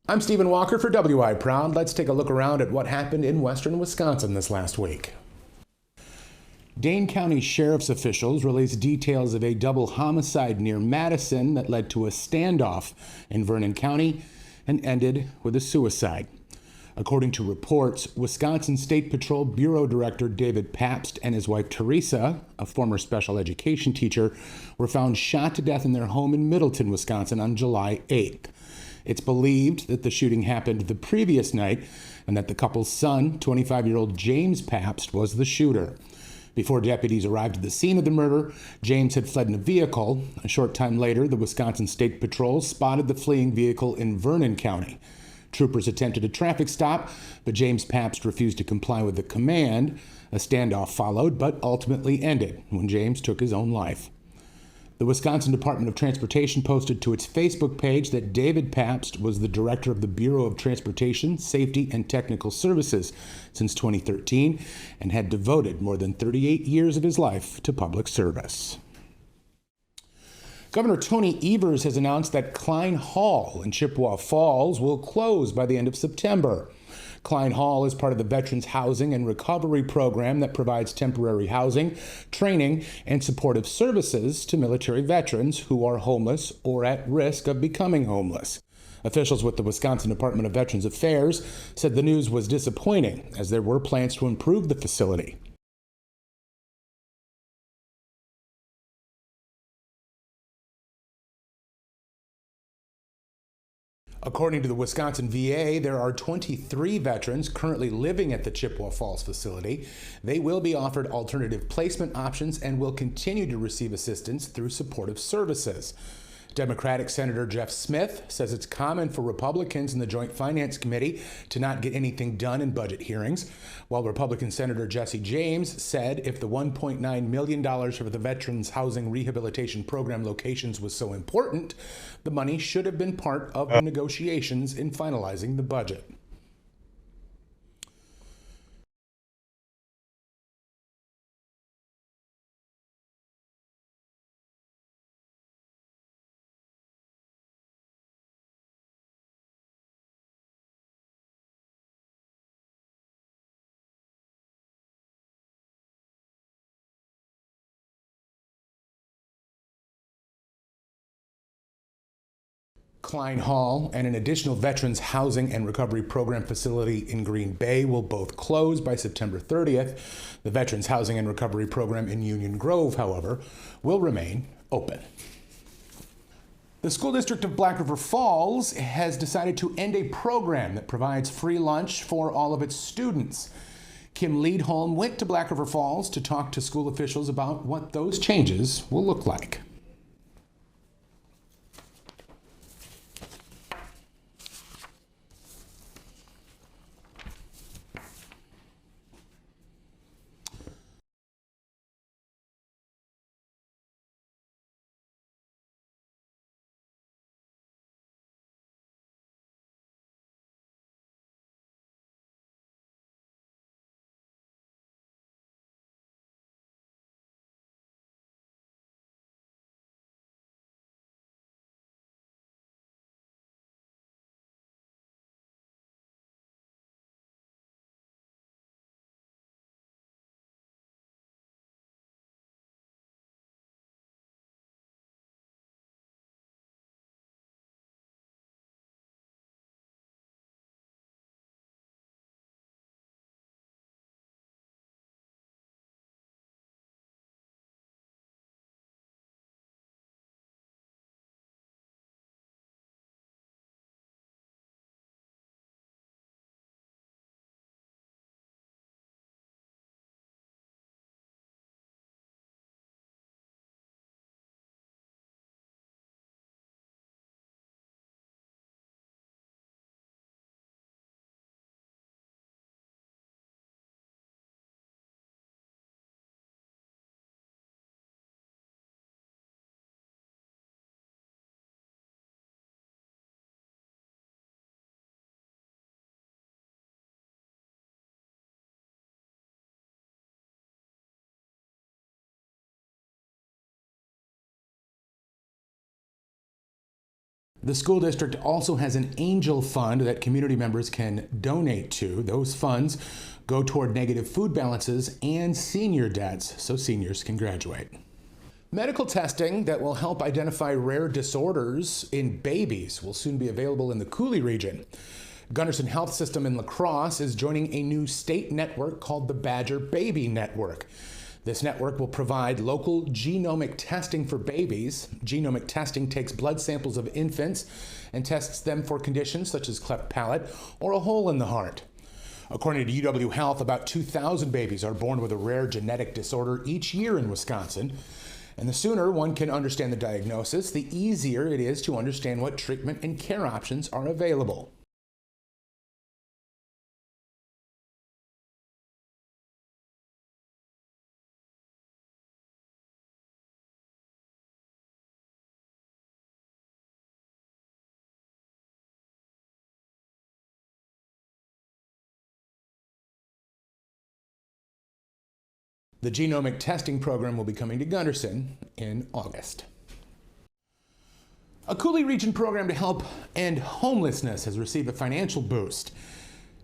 I'm Stephen Walker for WI Proud. Let's take a look around at what happened in western Wisconsin this last week. Dane County Sheriff's officials released details of a double homicide near Madison that led to a standoff in Vernon County and ended with a suicide. According to reports, Wisconsin State Patrol Bureau Director David Pabst and his wife Teresa, a former special education teacher, were found shot to death in their home in Middleton, Wisconsin on July 8th. It's believed that the shooting happened the previous night and that the couple's son, 25-year-old James Pabst, was the shooter. Before deputies arrived at the scene of the murder, James had fled in a vehicle. A short time later, the Wisconsin State Patrol spotted the fleeing vehicle in Vernon County. Troopers attempted a traffic stop, but James Pabst refused to comply with the command. A standoff followed, but ultimately ended when James took his own life. The Wisconsin Department of Transportation posted to its Facebook page that David Pabst was the director of the Bureau of Transportation, Safety, and Technical Services since 2013 and had devoted more than 38 years of his life to public service. Governor Tony Evers has announced that Klein Hall in Chippewa Falls will close by the end of September. Klein Hall is part of the Veterans Housing and Recovery Program that provides temporary housing, training, and supportive services to military veterans who are homeless or at risk of becoming homeless. Officials with the Wisconsin Department of Veterans Affairs said the news was disappointing, as there were plans to improve the facility. According to the Wisconsin VA, there are 23 veterans currently living at the Chippewa Falls facility. They will be offered alternative placement options and will continue to receive assistance through supportive services. Democratic Senator Jeff Smith says it's common for Republicans in the Joint Finance Committee to not get anything done in budget hearings, while Republican Senator Jesse James said if the $1.9 million for the Veterans Housing Rehabilitation Program locations was so important, the money should have been part of the negotiations in finalizing the budget. Klein Hall and an additional Veterans Housing and Recovery Program facility in Green Bay will both close by September 30th. The Veterans Housing and Recovery Program in Union Grove, however, will remain open. The School District of Black River Falls has decided to end a program that provides free lunch for all of its students. Kim Leadholm went to Black River Falls to talk to school officials about what those changes will look like. The school district also has an angel fund that community members can donate to. Those funds go toward negative food balances and senior debts so seniors can graduate. Medical testing that will help identify rare disorders in babies will soon be available in the Coulee region. Gunderson Health System in La Crosse is joining a new state network called the Badger Baby Network. This network will provide local genomic testing for babies. Genomic testing takes blood samples of infants and tests them for conditions such as cleft palate or a hole in the heart. According to UW Health, about 2,000 babies are born with a rare genetic disorder each year in Wisconsin. And the sooner one can understand the diagnosis, the easier it is to understand what treatment and care options are available. The genomic testing program will be coming to Gunderson in August. A Coulee Region program to help end homelessness has received a financial boost.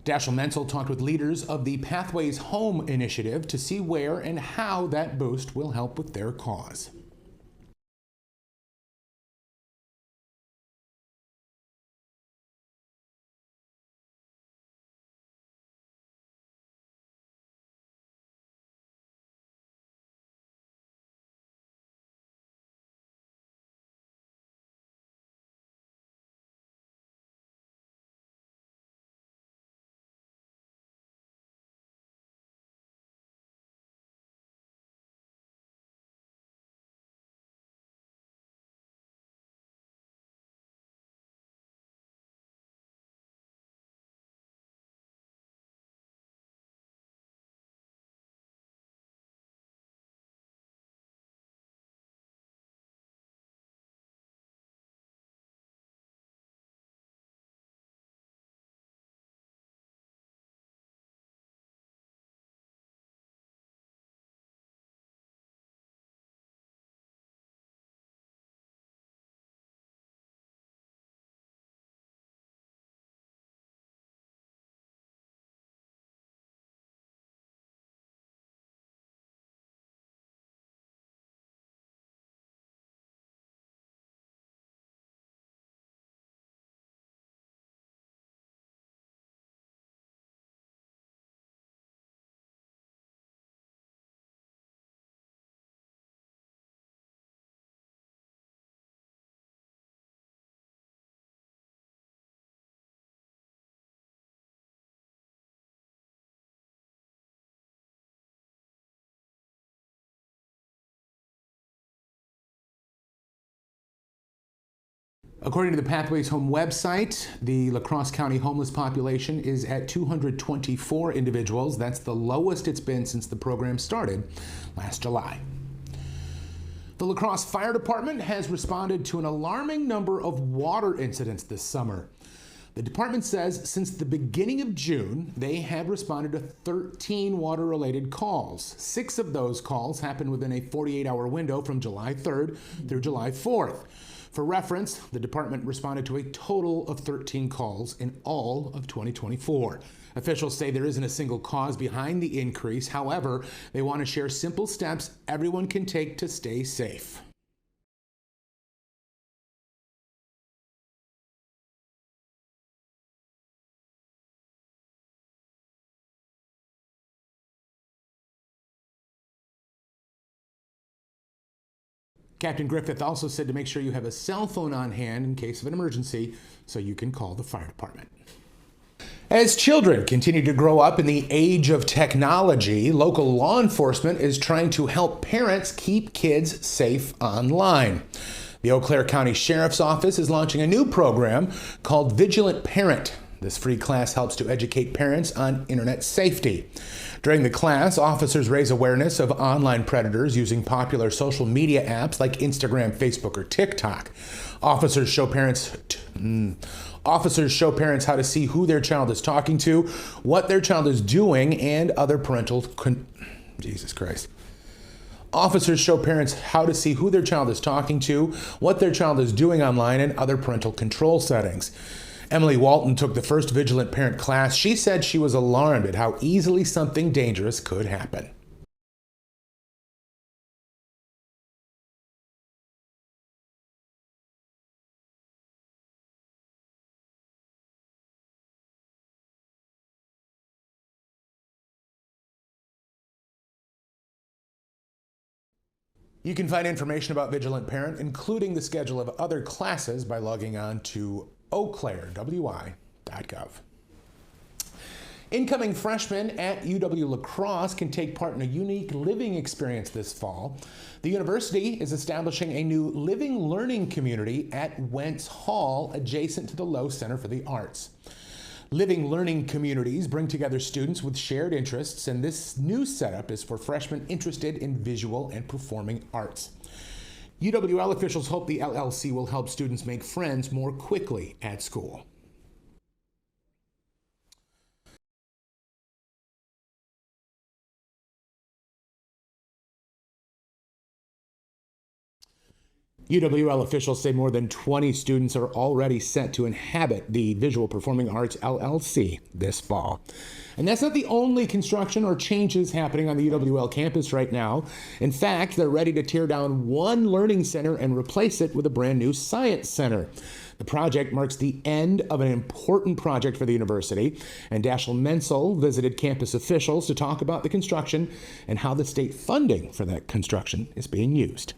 Dashiell Menzel talked with leaders of the Pathways Home initiative to see where and how that boost will help with their cause. According to the Pathways Home website, the La Crosse County homeless population is at 224 individuals. That's the lowest it's been since the program started last July. The La Crosse Fire Department has responded to an alarming number of water incidents this summer. The department says since the beginning of June, they have responded to 13 water-related calls. 6 of those calls happened within a 48-hour window from July 3rd through July 4th. For reference, the department responded to a total of 13 calls in all of 2024. Officials say there isn't a single cause behind the increase. However, they want to share simple steps everyone can take to stay safe. Captain Griffith also said to make sure you have a cell phone on hand in case of an emergency so you can call the fire department. As children continue to grow up in the age of technology, local law enforcement is trying to help parents keep kids safe online. The Eau Claire County Sheriff's Office is launching a new program called Vigilant Parent. This free class helps to educate parents on internet safety. During the class, officers raise awareness of online predators using popular social media apps like Instagram, Facebook, or TikTok. Officers show parents how to see who their child is talking to, what their child is doing, and other parental Officers show parents how to see who their child is talking to, what their child is doing online, and other parental control settings. Emily Walton took the first Vigilant Parent class. She said she was alarmed at how easily something dangerous could happen. You can find information about Vigilant Parent, including the schedule of other classes, by logging on to eauclaire.wi.gov. Incoming freshmen at UW La Crosse can take part in a unique living experience this fall. The university is establishing a new living learning community at Wentz Hall, adjacent to the Lowe Center for the Arts. Living learning communities bring together students with shared interests, and this new setup is for freshmen interested in visual and performing arts. UWL officials hope the LLC will help students make friends more quickly at school. UWL officials say more than 20 students are already set to inhabit the Visual Performing Arts LLC this fall. And that's not the only construction or changes happening on the UWL campus right now. In fact, they're ready to tear down one learning center and replace it with a brand new science center. The project marks the end of an important project for the university, and Dashiell Mensel visited campus officials to talk about the construction and how the state funding for that construction is being used.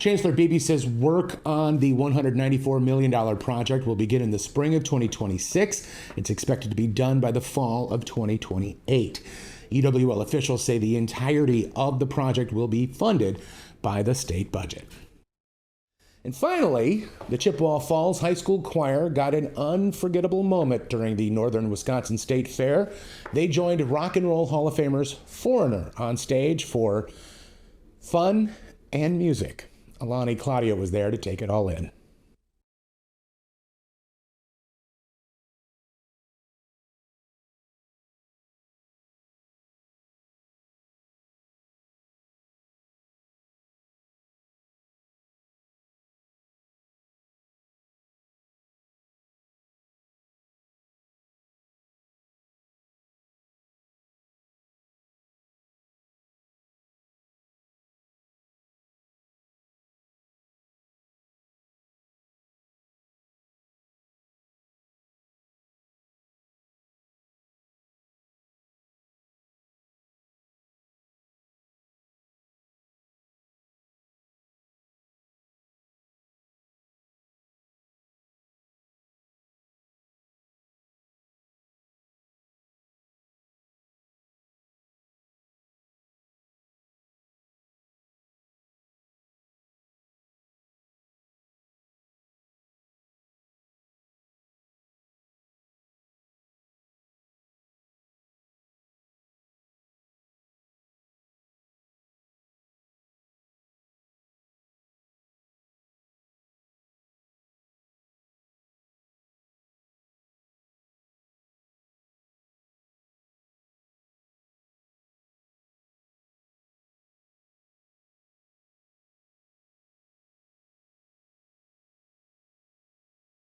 Chancellor Beebe says work on the $194 million project will begin in the spring of 2026. It's expected to be done by the fall of 2028. UWL officials say the entirety of the project will be funded by the state budget. And finally, the Chippewa Falls High School Choir got an unforgettable moment during the Northern Wisconsin State Fair. They joined Rock and Roll Hall of Famers Foreigner on stage for fun and music. Alani Claudio was there to take it all in.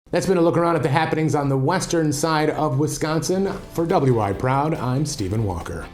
That's been a look around at the happenings on the western side of Wisconsin. For WI Proud, I'm Stephen Walker.